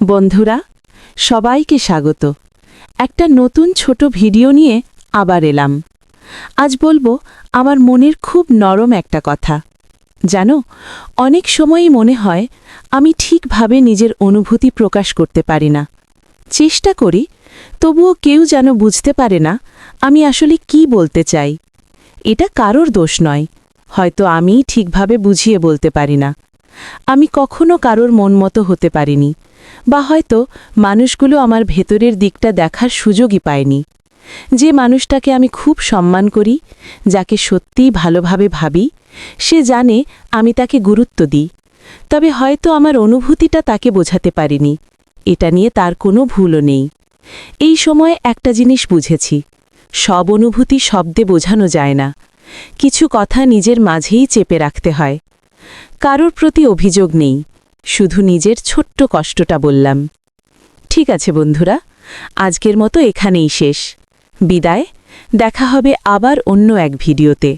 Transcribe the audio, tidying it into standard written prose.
বন্ধুরা, সবাইকে স্বাগত। একটা নতুন ছোট ভিডিও নিয়ে আবার এলাম। আজ বলবো আমার মনের খুব নরম একটা কথা। জানো, অনেক সময়ই মনে হয় আমি ঠিকভাবে নিজের অনুভূতি প্রকাশ করতে পারি না। চেষ্টা করি, তবুও কেউ যেন বুঝতে পারে না আমি আসলে কি বলতে চাই। এটা কারোর দোষ নয়, হয়তো আমিই ঠিকভাবে বুঝিয়ে বলতে পারি না। আমি কখনো কারোর মন মতো হতে পারিনি, বা হয়তো মানুষগুলো আমার ভেতরের দিকটা দেখার সুযোগই পায়নি। যে মানুষটাকে আমি খুব সম্মান করি, যাকে সত্যিই ভালোভাবে ভাবি, সে জানে আমি তাকে গুরুত্ব দিই। তবে হয়তো আমার অনুভূতিটা তাকে বোঝাতে পারিনি। এটা নিয়ে তার কোনো ভুলও নেই। এই সময় একটা জিনিস বুঝেছি, সব অনুভূতি শব্দে বোঝানো যায় না। কিছু কথা নিজের মাঝেই চেপে রাখতে হয়। কারোর প্রতি অভিযোগ নেই, শুধু নিজের ছোট্ট কষ্টটা বললাম। ঠিক আছে বন্ধুরা, আজকের মতো এখানেই শেষ। বিদায়, দেখা হবে আবার অন্য এক ভিডিওতে।